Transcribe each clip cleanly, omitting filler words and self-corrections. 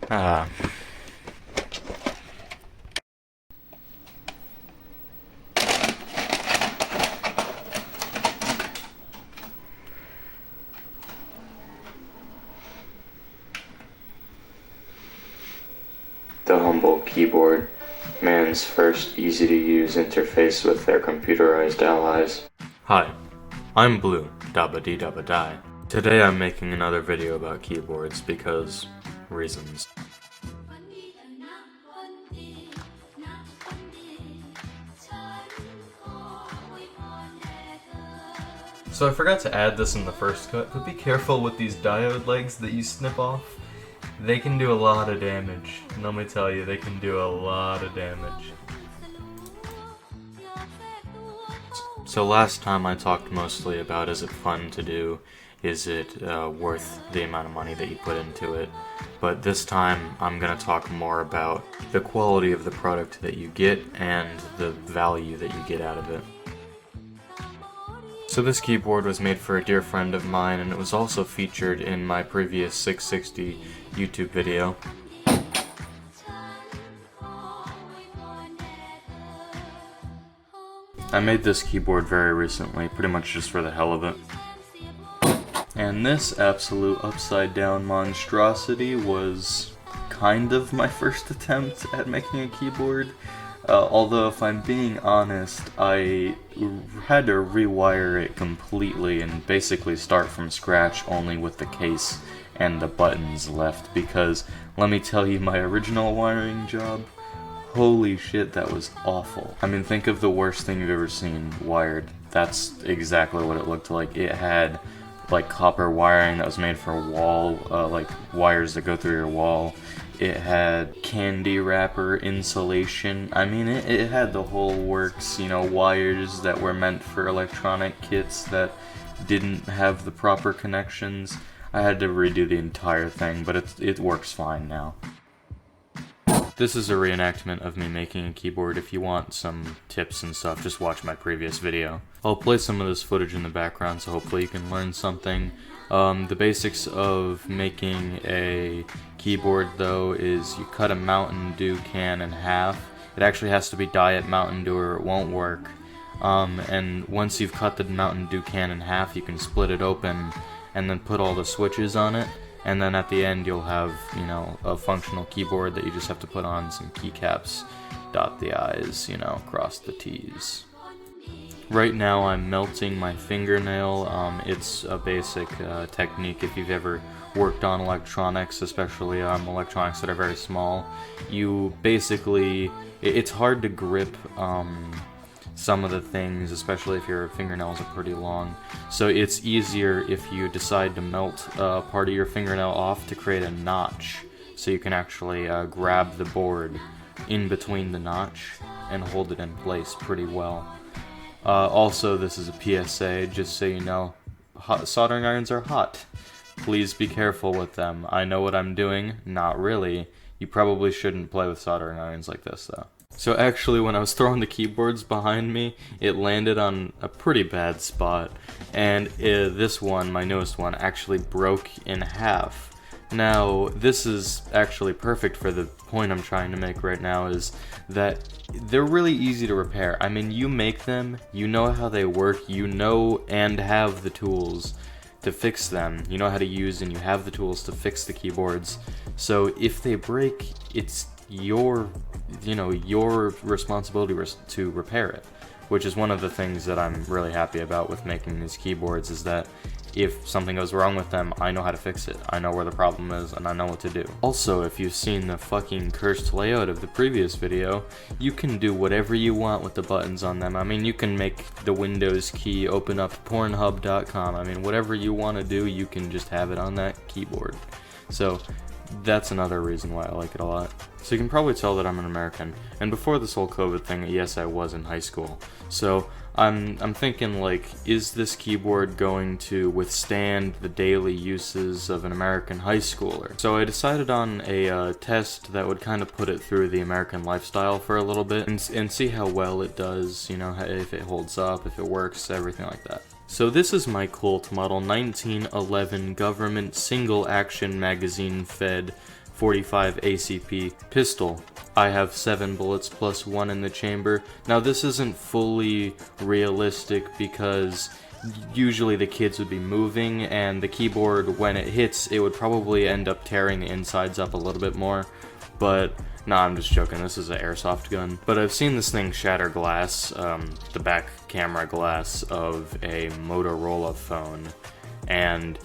Ah. The humble keyboard, man's first easy-to-use interface with their computerized allies. Hi, I'm Blue, dabba dee dabba die. Today I'm making another video about keyboards because reasons. So I forgot to add this in the first cut, but be careful with these diode legs that you snip off. They can do a lot of damage. And let me tell you, they can do a lot of damage. So last time I talked mostly about is it fun to do, is it worth the amount of money that you put into it, but this time I'm going to talk more about the quality of the product that you get and the value that you get out of it. So this keyboard was made for a dear friend of mine, and it was also featured in my previous 660 YouTube video. I made this keyboard very recently, pretty much just for the hell of it. And this absolute upside down monstrosity was kind of my first attempt at making a keyboard. Although if I'm being honest, I had to rewire it completely and basically start from scratch only with the case and the buttons left, because let me tell you, my original wiring job, holy shit, that was awful. I mean, think of the worst thing you've ever seen wired. That's exactly what it looked like. It had like copper wiring that was made for wall, like wires that go through your wall. It had candy wrapper insulation. I mean, it had the whole works, you know, wires that were meant for electronic kits that didn't have the proper connections. I had to redo the entire thing, but it works fine now. This is a reenactment of me making a keyboard. If you want some tips and stuff, just watch my previous video. I'll play some of this footage in the background, so hopefully you can learn something. The basics of making a keyboard, though, is you cut a Mountain Dew can in half. It actually has to be Diet Mountain Dew or it won't work. And once you've cut the Mountain Dew can in half, you can split it open and then put all the switches on it. And then at the end you'll have, you know, a functional keyboard that you just have to put on some keycaps, dot the I's, you know, cross the T's. Right now I'm melting my fingernail. It's a basic technique if you've ever worked on electronics, especially electronics that are very small. You basically, it's hard to grip some of the things, especially if your fingernails are pretty long. So it's easier if you decide to melt part of your fingernail off to create a notch, so you can actually grab the board in between the notch and hold it in place pretty well. Also, this is a PSA, just so you know, soldering irons are hot. Please be careful with them. I know what I'm doing, not really. You probably shouldn't play with soldering irons like this, though. So actually, when I was throwing the keyboards behind me, it landed on a pretty bad spot, and this one, my newest one, actually broke in half. Now, this is actually perfect for the point I'm trying to make right now, is that they're really easy to repair. I mean, you make them, you know how they work, you know and have the tools to fix them. You know how to use and you have the tools to fix the keyboards. So if they break, it's your responsibility to repair it, which is one of the things that I'm really happy about with making these keyboards, is that if something goes wrong with them, I know how to fix it. I know where the problem is, and I know what to do. Also, if you've seen the fucking cursed layout of the previous video, you can do whatever you want with the buttons on them. I mean, you can make the Windows key open up Pornhub.com. I mean, whatever you want to do, you can just have it on that keyboard. So that's another reason why I like it a lot. So you can probably tell that I'm an American, and before this whole COVID thing, yes, I was in high school. So I'm thinking, like, is this keyboard going to withstand the daily uses of an American high schooler? So I decided on a test that would kind of put it through the American lifestyle for a little bit, and see how well it does, you know, if it holds up, if it works, everything like that. So this is my Colt Model 1911 Government Single Action Magazine Fed 45 ACP pistol. I have 7 bullets plus 1 in the chamber. Now this isn't fully realistic because usually the kids would be moving, and the keyboard, when it hits, it would probably end up tearing the insides up a little bit more. But nah, I'm just joking, this is an airsoft gun. But I've seen this thing shatter glass, the back camera glass of a Motorola phone, and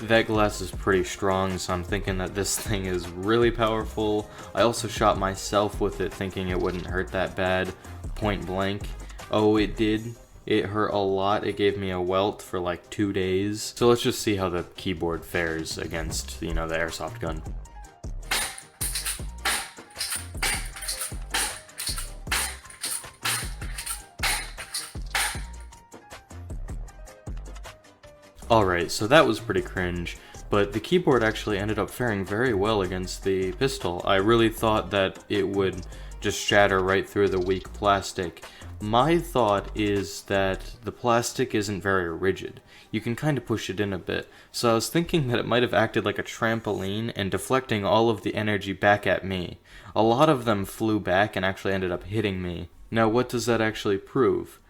that glass is pretty strong, so I'm thinking that this thing is really powerful. I also shot myself with it thinking it wouldn't hurt that bad, point blank. Oh, it did. It hurt a lot. It gave me a welt for like 2 days. So let's just see how the keyboard fares against, the airsoft gun. Alright, so that was pretty cringe, but the keyboard actually ended up faring very well against the pistol. I really thought that it would just shatter right through the weak plastic. My thought is that the plastic isn't very rigid. You can kind of push it in a bit, so I was thinking that it might have acted like a trampoline and deflecting all of the energy back at me. A lot of them flew back and actually ended up hitting me. Now what does that actually prove?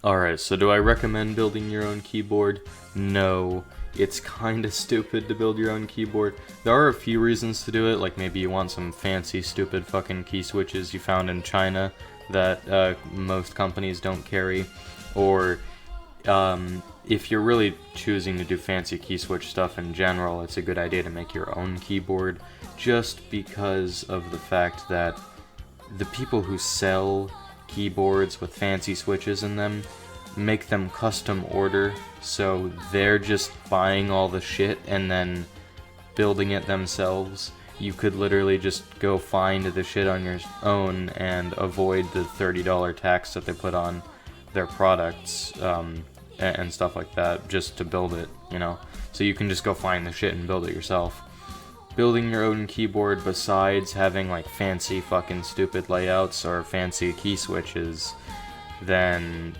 Alright, so do I recommend building your own keyboard? No. It's kinda stupid to build your own keyboard. There are a few reasons to do it, like maybe you want some fancy stupid fucking key switches you found in China that most companies don't carry, or if you're really choosing to do fancy key switch stuff in general, it's a good idea to make your own keyboard, just because of the fact that the people who sell keyboards with fancy switches in them make them custom order, so they're just buying all the shit and then building it themselves. You could literally just go find the shit on your own and avoid the $30 tax that they put on their products and stuff like that just to build it, so you can just go find the shit and build it yourself. Building your own keyboard, besides having like fancy fucking stupid layouts or fancy key switches, then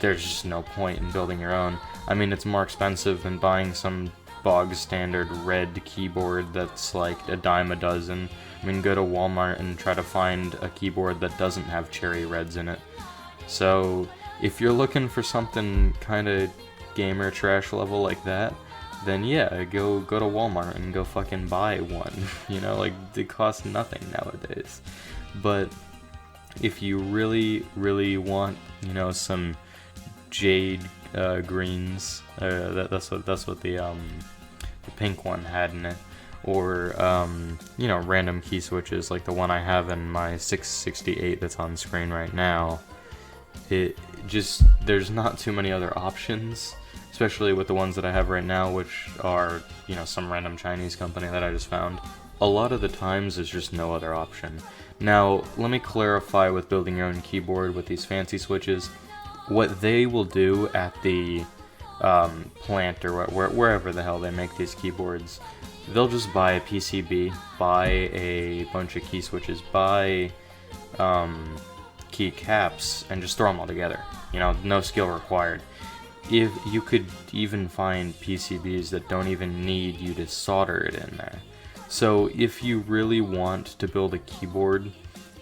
there's just no point in building your own. I mean, it's more expensive than buying some bog standard red keyboard that's like a dime a dozen. I mean, go to Walmart and try to find a keyboard that doesn't have cherry reds in it. So if you're looking for something kind of gamer trash level like that, then yeah, go to Walmart and go fucking buy one. Like, it costs nothing nowadays. But if you really, really want, some jade greens, that's what the pink one had in it, or random key switches like the one I have in my 668 that's on screen right now, there's not too many other options. Especially with the ones that I have right now, which are, some random Chinese company that I just found. A lot of the times, there's just no other option. Now, let me clarify with building your own keyboard with these fancy switches. What they will do at the plant or wherever the hell they make these keyboards, they'll just buy a PCB, buy a bunch of key switches, buy key caps, and just throw them all together. No skill required. If you could even find PCBs that don't even need you to solder it in there. So if you really want to build a keyboard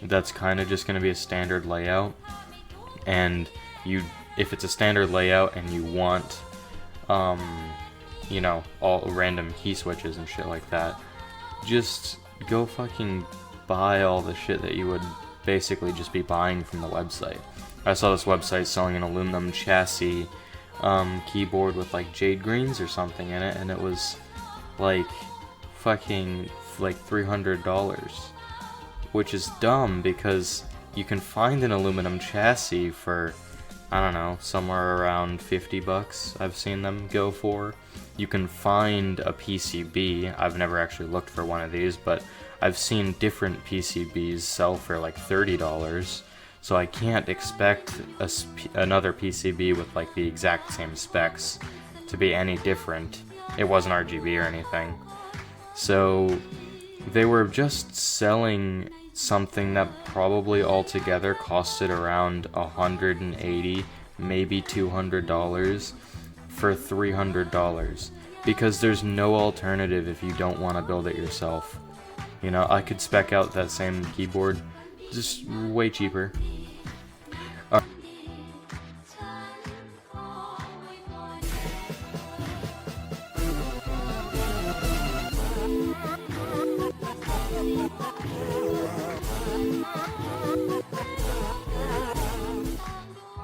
that's kind of just going to be a standard layout, and if it's a standard layout and you want all random key switches and shit like that, just go fucking buy all the shit that you would basically just be buying from the website. I saw this website selling an aluminum chassis keyboard with like jade greens or something in it, and it was like fucking like $300, which is dumb because you can find an aluminum chassis for, I don't know, somewhere around $50 I've seen them go for. You can find a PCB. I've never actually looked for one of these, but I've seen different PCBs sell for like $30. So I can't expect another PCB with like the exact same specs to be any different. It wasn't RGB or anything. So they were just selling something that probably altogether costed around $180, maybe $200 for $300, because there's no alternative if you don't want to build it yourself. You know, I could spec out that same keyboard just way cheaper.